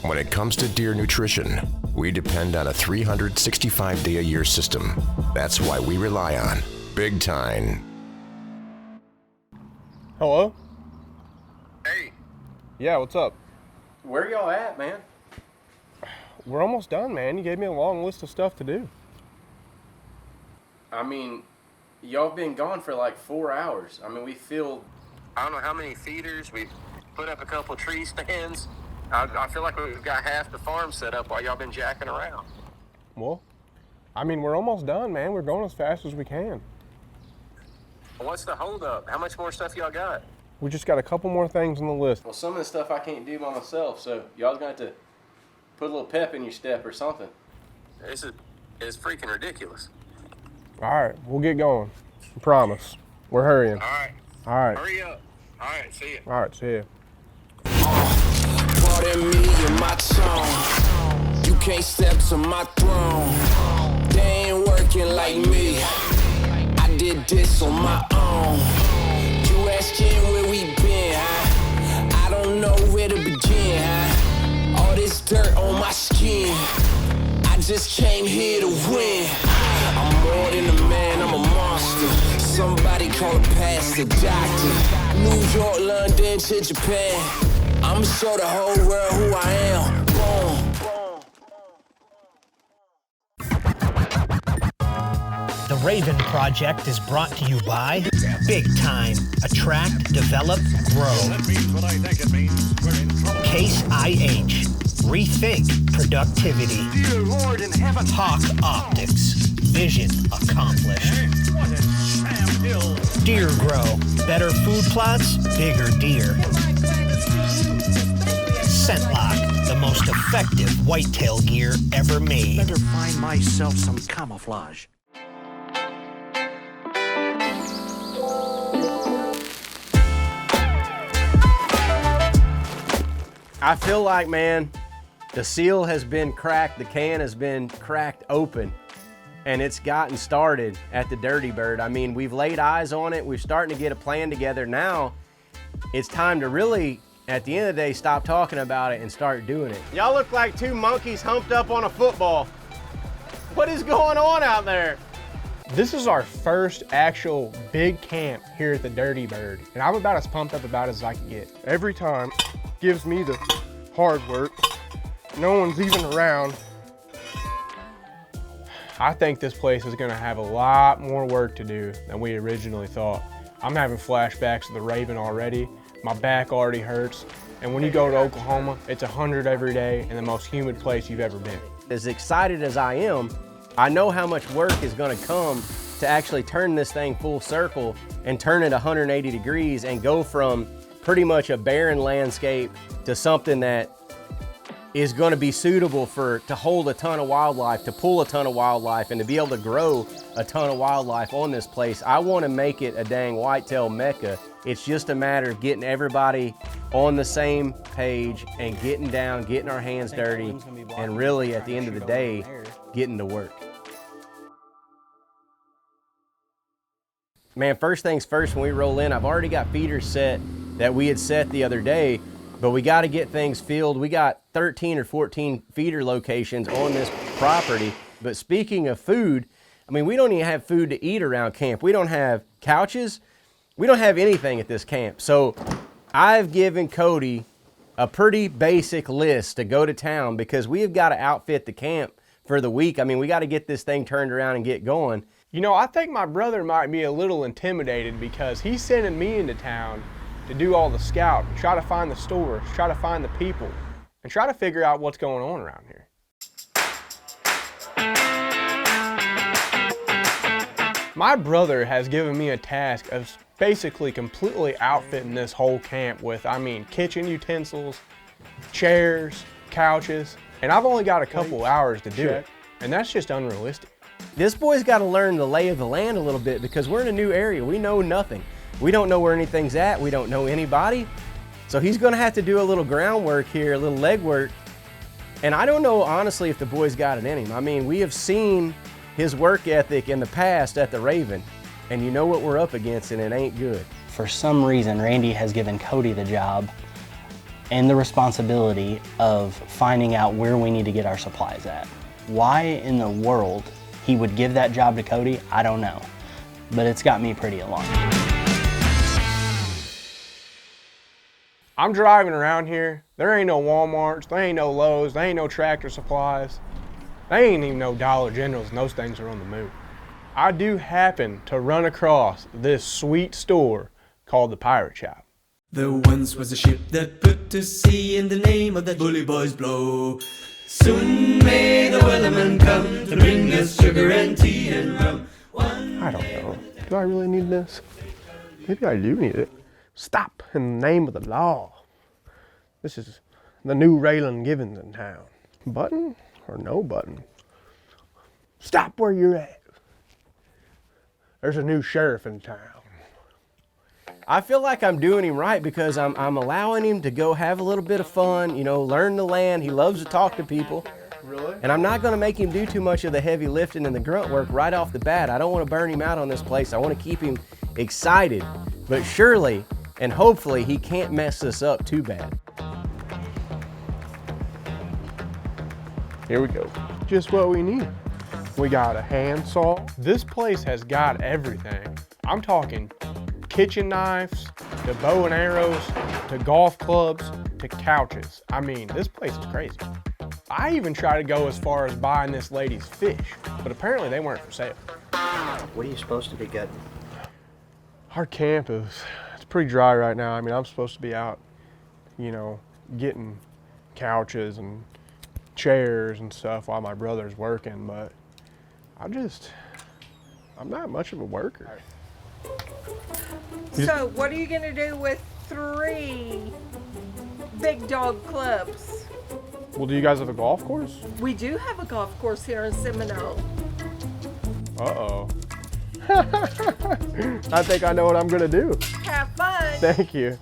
When it comes to deer nutrition, we depend on a 365-day-a-year system. That's why we rely on Big Time. Hello? Hey. Yeah, what's up? Where y'all at, man? We're almost done, man. You gave me a long list of stuff to do. I mean, y'all been gone for like 4 hours. I mean, we filled, I don't know how many feeders. We put up a couple tree stands. I feel like we've got half the farm set up while y'all been jacking around. Well, I mean, we're almost done, man. We're going as fast as we can. What's the holdup? How much more stuff y'all got? We just got a couple more things on the list. Well, some of the stuff I can't do by myself, so y'all's gonna have to put a little pep in your step or something. It's freaking ridiculous. All right, we'll get going. I promise. We're hurrying. All right. All right. Hurry up. All right, see ya. All right, see ya. Pardon me and my tone. You can't step to my throne. They ain't working like me. I did this on my own. You asking where we been, huh? I don't know where to begin, huh? All this dirt on my skin. I just came here to win. I'm more than a man, I'm a monster. Somebody call a pastor, doctor. New York, London to Japan. I'ma show the whole world who I am. Boom. The Raven Project is brought to you by Big Time. Attract, develop, grow. That means what I think it means. We're in trouble. Case IH. Rethink productivity. Dear Lord in heaven. Hawk Optics. Vision accomplished. What a Sam Hill. Deer Grow. Better food plots, bigger deer. Scentlock, the most effective whitetail gear ever made. Better find myself some camouflage. I feel like, man, the seal has been cracked, the can has been cracked open, and it's gotten started at the Dirty Bird. I mean, we've laid eyes on it, we're starting to get a plan together. Now, it's time to really, at the end of the day, stop talking about it and start doing it. Y'all look like two monkeys humped up on a football. What is going on out there? This is our first actual big camp here at the Dirty Bird, and I'm about as pumped up about it as I can get. Every time gives me the hard work. No one's even around. I think this place is gonna have a lot more work to do than we originally thought. I'm having flashbacks to the Raven already. My back already hurts. And when you go to Oklahoma, it's 100 every day and the most humid place you've ever been. As excited as I am, I know how much work is gonna come to actually turn this thing full circle and turn it 180 degrees and go from pretty much a barren landscape to something that is going to be suitable to hold a ton of wildlife, to pull a ton of wildlife, and to be able to grow a ton of wildlife on this place. I want to make it a dang whitetail mecca. It's just a matter of getting everybody on the same page and getting down, getting our hands dirty, and really at the end of the day, getting to work. Man, first things first, when we roll in, I've already got feeders set that we had set the other day, but we got to get things filled. We got 13 or 14 feeder locations on this property. But speaking of food, I mean, we don't even have food to eat around camp. We don't have couches. We don't have anything at this camp. So I've given Cody a pretty basic list to go to town because we have got to outfit the camp for the week. I mean, we got to get this thing turned around and get going. You know, I think my brother might be a little intimidated because he's sending me into town to do all the scouting, try to find the stores, try to find the people, and try to figure out what's going on around here. My brother has given me a task of basically completely outfitting this whole camp with, I mean, kitchen utensils, chairs, couches, and I've only got a couple hours to do it, and that's just unrealistic. This boy's got to learn the lay of the land a little bit because we're in a new area. We know nothing. We don't know where anything's at. We don't know anybody. So he's going to have to do a little groundwork here, a little legwork. And I don't know, honestly, if the boy's got it in him. I mean, we have seen his work ethic in the past at the Raven, and you know what we're up against, and it ain't good. For some reason, Randy has given Cody the job and the responsibility of finding out where we need to get our supplies at. Why in the world he would give that job to Cody, I don't know, but it's got me pretty alarmed. I'm driving around here. There ain't no Walmarts, there ain't no Lowe's, there ain't no Tractor Supplies. There ain't even no Dollar Generals, and those things are on the move. I do happen to run across this sweet store called the Pirate Shop. There once was a ship that put to sea in the name of that bully boy's blow. Soon may the wellerman come to bring us sugar and tea and rum. I don't know. Do I really need this? Maybe I do need it. Stop in the name of the law. This is the new Raylan Givens in town. Button or no button? Stop where you're at. There's a new sheriff in town. I feel like I'm doing him right because I'm allowing him to go have a little bit of fun, you know, learn the land. He loves to talk to people. Really? And I'm not going to make him do too much of the heavy lifting and the grunt work right off the bat. I don't want to burn him out on this place. I want to keep him excited. But surely and hopefully he can't mess this up too bad. Here we go. Just what we need. We got a handsaw. This place has got everything. I'm talking kitchen knives, to bow and arrows, to golf clubs, to couches. I mean, this place is crazy. I even tried to go as far as buying this lady's fish, but apparently they weren't for sale. What are you supposed to be getting? Our camp it's pretty dry right now. I mean, I'm supposed to be out, you know, getting couches and chairs and stuff while my brother's working, but I'm not much of a worker. So what are you gonna do with 3 big dog clubs? Well, do you guys have a golf course? We do have a golf course here in Seminole. Uh-oh. I think I know what I'm gonna do. Have fun. Thank you.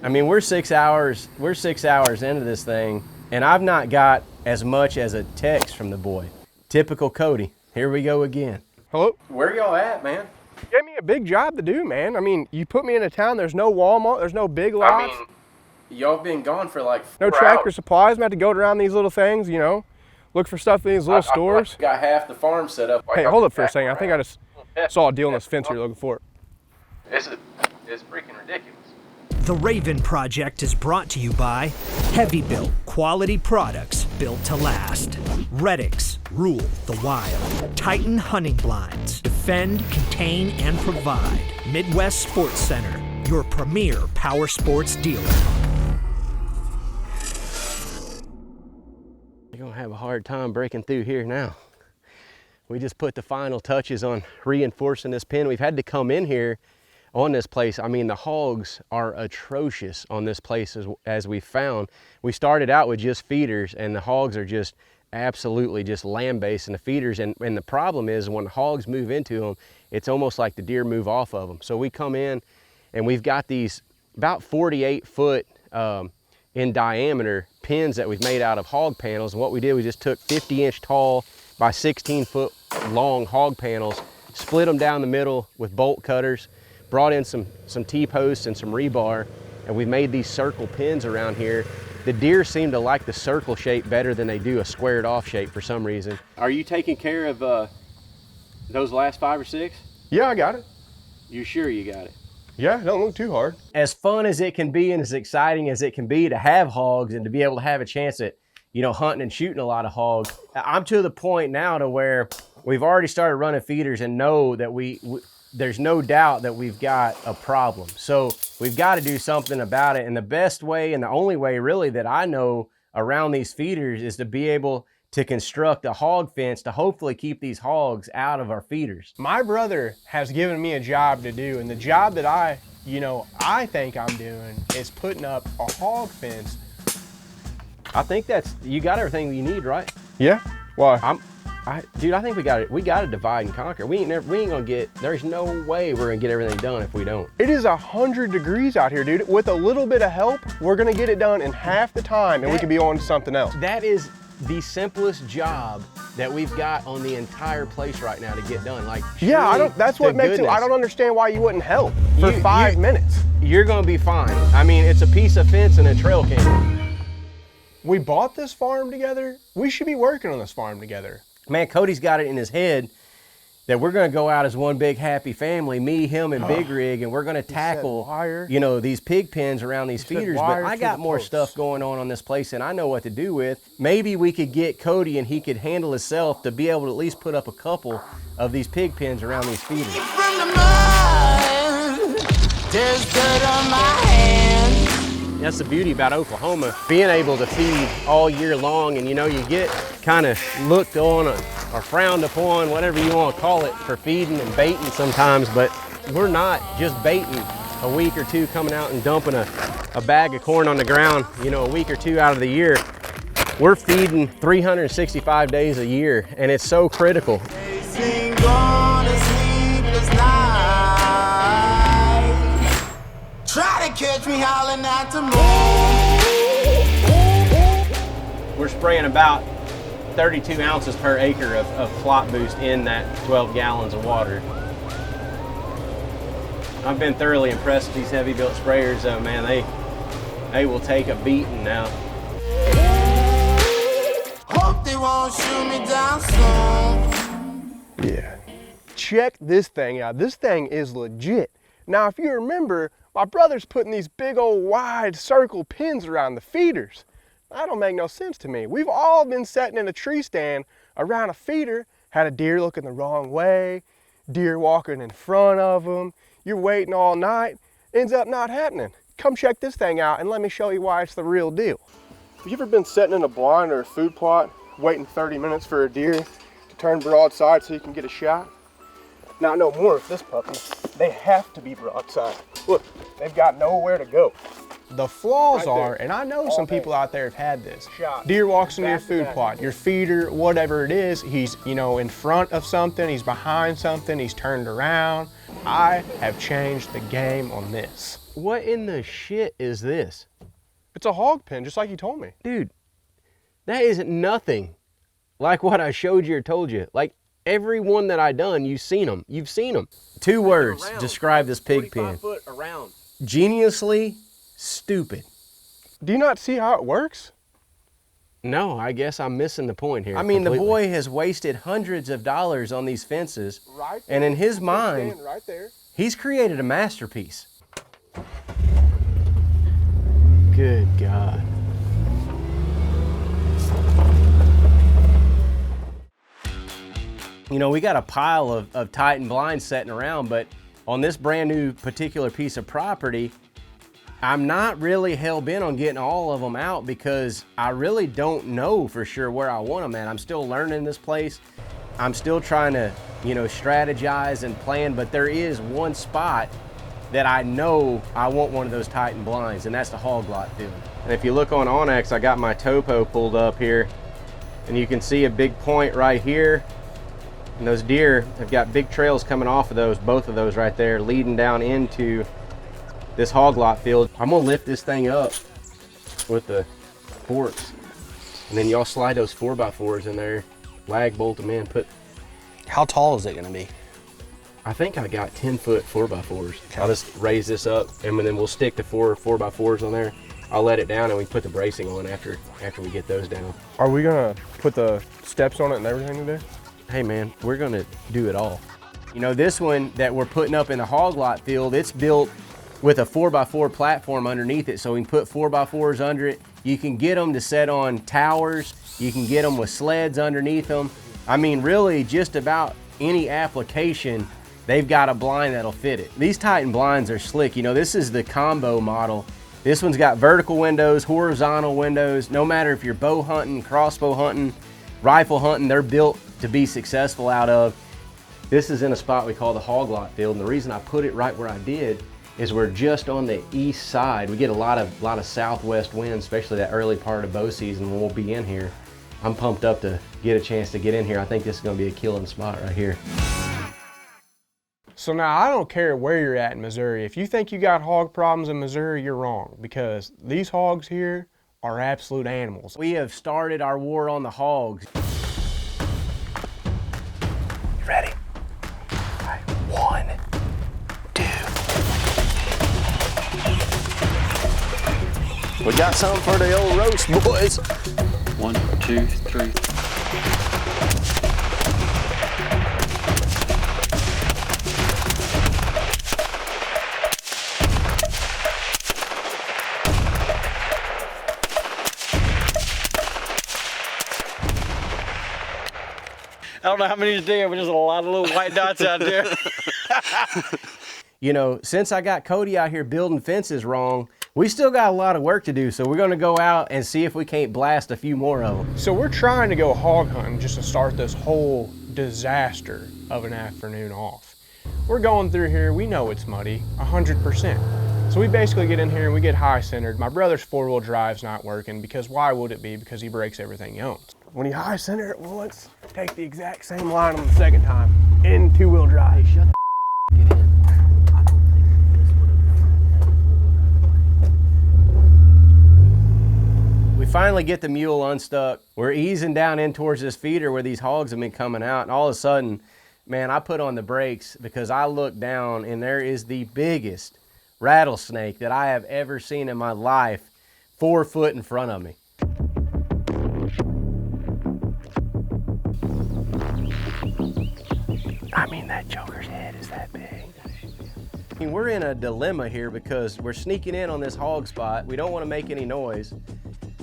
I mean, we're 6 hours into this thing, and I've not got as much as a text from the boy. Typical Cody. Here we go again. Hello? Where y'all at, man? You gave me a big job to do, man. I mean, you put me in a town, there's no Walmart, there's no Big Lots. Y'all been gone for like 4 no Tractor Supplies. I'm about to go around these little things, you know, look for stuff in these little stores. Got half the farm set up. Hey, hold up for a second. I think I just saw a deal on this fence you're looking for. It's freaking ridiculous. The Raven Project is brought to you by Heavy Built, quality products built to last. Reddix, rule the wild. Titan Hunting Blinds, defend, contain, and provide. Midwest Sports Center, your premier power sports dealer. You're gonna have a hard time breaking through here now. We just put the final touches on reinforcing this pen. We've had to come in here on this place. I mean, the hogs are atrocious on this place as we found. We started out with just feeders, and the hogs are just absolutely just land-based in the feeders. And the problem is when the hogs move into them, it's almost like the deer move off of them. So we come in and we've got these about 48 foot in diameter pins that we've made out of hog panels. And what we did, we just took 50-inch tall by 16 foot long hog panels, split them down the middle with bolt cutters, brought in some T-posts and some rebar, and we've made these circle pins around here. The deer seem to like the circle shape better than they do a squared off shape for some reason. Are you taking care of those last 5 or 6? Yeah, I got it. You sure you got it? Yeah, don't look too hard. As fun as it can be and as exciting as it can be to have hogs and to be able to have a chance at, you know, hunting and shooting a lot of hogs, I'm to the point now to where we've already started running feeders and know that there's no doubt that we've got a problem. So we've got to do something about it. And the best way and the only way really that I know around these feeders is to be able to construct a hog fence to hopefully keep these hogs out of our feeders. My brother has given me a job to do, and the job that I think I'm doing is putting up a hog fence. I think you got everything you need, right? Yeah? Why? Dude, I think we got to divide and conquer. We ain't gonna there's no way we're gonna get everything done if we don't. It is 100 degrees out here, dude. With a little bit of help, we're gonna get it done in half the time and we can be on to something else. That is the simplest job that we've got on the entire place right now to get done. Like, yeah, I don't. That's what makes it. I don't understand why you wouldn't help for 5 minutes. You're gonna be fine. I mean, it's a piece of fence and a trail camera. We bought this farm together. We should be working on this farm together. Man, Cody's got it in his head that we're gonna go out as one big happy family, me, him, and Big Rig, and we're gonna tackle, you know, these pig pens around these feeders. But I got more stuff going on this place and I know what to do with. Maybe we could get Cody and he could handle himself to be able to at least put up a couple of these pig pens around these feeders. From the mud, there's dirt on my hands. That's the beauty about Oklahoma, being able to feed all year long, and you know, you get kind of looked on or frowned upon, whatever you want to call it, for feeding and baiting sometimes, but we're not just baiting a week or two, coming out and dumping a bag of corn on the ground, you know, a week or two out of the year. We're feeding 365 days a year, and it's so critical. Try to catch me howling at the moon. We're spraying about 32 ounces per acre of plot boost in that 12 gallons of water. I've been thoroughly impressed with these heavy built sprayers though, man. They will take a beating now. Hope they won't shoot me down soon. Yeah. Check this thing out. This thing is legit. Now, if you remember, my brother's putting these big old wide circle pins around the feeders. That don't make no sense to me. We've all been sitting in a tree stand around a feeder, had a deer looking the wrong way, deer walking in front of them. You're waiting all night, ends up not happening. Come check this thing out and let me show you why it's the real deal. Have you ever been sitting in a blind or a food plot, waiting 30 minutes for a deer to turn broadside so you can get a shot? Not no more with this puppy. They have to be broadside. Look, they've got nowhere to go. The flaws are, and I know some people out there have had this. Deer walks into your food plot, your feeder, whatever it is, he's, you know, in front of something, he's behind something, he's turned around. I have changed the game on this. What in the shit is this? It's a hog pen, just like you told me. Dude, that is nothing like what I showed you or told you. Like, every one that I done, you've seen them. You've seen them. 2 words describe this pig pen. 45 foot around. Geniusly stupid. Do you not see how it works? No, I guess I'm missing the point here. I mean, the boy has wasted hundreds of dollars on these fences, and in his mind, he's created a masterpiece. Good God. You know, we got a pile of Titan blinds sitting around, but on this brand new particular piece of property, I'm not really hell-bent on getting all of them out because I really don't know for sure where I want them at. I'm still learning this place. I'm still trying to, you know, strategize and plan, but there is one spot that I know I want one of those Titan blinds, and that's the hog lot field. And if you look on Onyx, I got my topo pulled up here, and you can see a big point right here. And those deer have got big trails coming off of those, both of those right there, leading down into this hog lot field. I'm gonna lift this thing up with the forks, and then y'all slide those 4x4s in there, lag bolt them in, put. How tall is it gonna be? I think I got 10-foot 4x4s. Okay. I'll just raise this up, and then we'll stick the 4x4s on there. I'll let it down, and we put the bracing on after we get those down. Are we gonna put the steps on it and everything today? Hey man, we're gonna do it all. You know, this one that we're putting up in the hog lot field, it's built with a 4x4 platform underneath it, so we can put 4x4s under it. You can get them to set on towers. You can get them with sleds underneath them. I mean, really, just about any application, they've got a blind that'll fit it. These Titan blinds are slick. You know, this is the combo model. This one's got vertical windows, horizontal windows. No matter if you're bow hunting, crossbow hunting, rifle hunting, they're built to be successful out of. This is in a spot we call the hog lot field, and the reason I put it right where I did is we're just on the east side. We get a lot of southwest winds, especially that early part of bow season when we'll be in here. I'm pumped up to get a chance to get in here. I think this is gonna be a killing spot right here. So now I don't care where you're at in Missouri. If you think you got hog problems in Missouri, you're wrong, because these hogs here are absolute animals. We have started our war on the hogs. ready? All right, 1, 2. We got something for the old roast, boys. 1, 2, 3. I don't know how many to do, but there's a lot of little white dots out there. You know, since I got Cody out here building fences wrong, we still got a lot of work to do, so we're gonna go out and see if we can't blast a few more of them. So we're trying to go hog hunting just to start this whole disaster of an afternoon off. We're going through here, we know it's muddy, 100%. So we basically get in here and we get high centered. My brother's 4-wheel drive's not working because why would it be? Because he breaks everything he owns. When you high center it once, take the exact same line on the second time in 2-wheel drive. Hey, shut the get in. I don't think this would have done. We finally get the mule unstuck. We're easing down in towards this feeder where these hogs have been coming out, and all of a sudden, man, I put on the brakes because I look down and there is the biggest rattlesnake that I have ever seen in my life 4 foot in front of me. I mean, that joker's head is that big. I mean, we're in a dilemma here because we're sneaking in on this hog spot. We don't want to make any noise.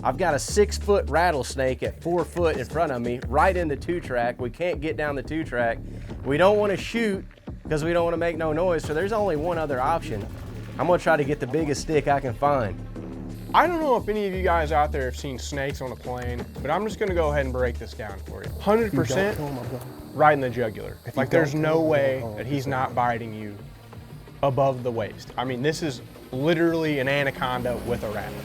I've got a 6-foot rattlesnake at 4 foot in front of me, right in the 2-track. We can't get down the 2-track. We don't want to shoot because we don't want to make no noise, so there's only one other option. I'm gonna try to get the biggest stick I can find. I don't know if any of you guys out there have seen snakes on a plane, but I'm just gonna go ahead and break this down for you. 100% right in the jugular. Like there's no way that he's not biting you above the waist. I mean, this is literally an anaconda with a rattle.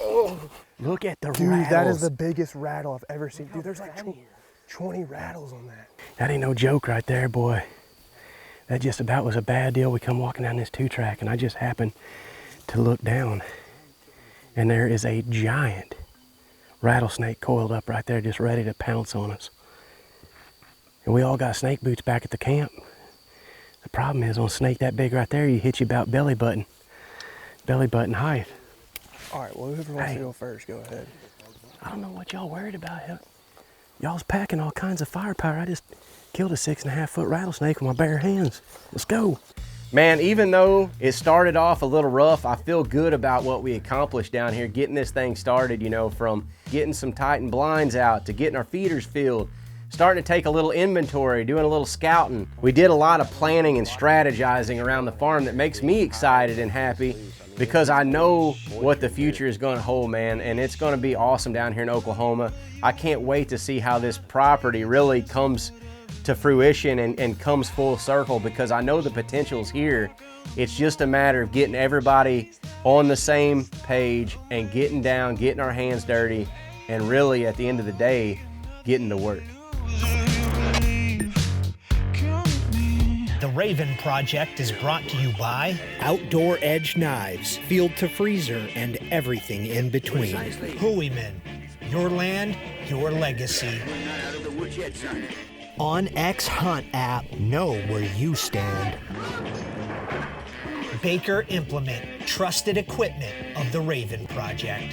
Oh, look at the Dude, rattles. that is the biggest rattle I've ever seen. Dude, there's like 20 rattles on that. That ain't no joke right there, boy. That just about was a bad deal. We come walking down this 2-track and I just happened to look down and there is a giant rattlesnake coiled up right there just ready to pounce on us. And we all got snake boots back at the camp. The problem is on a snake that big right there, you hit you about belly button height. All right, well, whoever wants to go first, go ahead. I don't know what y'all worried about. Y'all's packing all kinds of firepower. I just killed a 6.5-foot rattlesnake with my bare hands. Let's go. Man, even though it started off a little rough, I feel good about what we accomplished down here, getting this thing started, you know, from getting some Titan blinds out to getting our feeders filled, starting to take a little inventory, doing a little scouting. We did a lot of planning and strategizing around the farm that makes me excited and happy because I know what the future is going to hold, man, and it's going to be awesome down here in Oklahoma. I can't wait to see how this property really comes to fruition and comes full circle because I know the potential's here. It's just a matter of getting everybody on the same page and getting down, getting our hands dirty, and really at the end of the day, getting to work. The Raven Project is brought to you by Outdoor Edge Knives, Field to Freezer, and everything in between. Hooeyman, your land, your legacy. On X Hunt app, know where you stand. Baker Implement, trusted equipment of the Raven Project.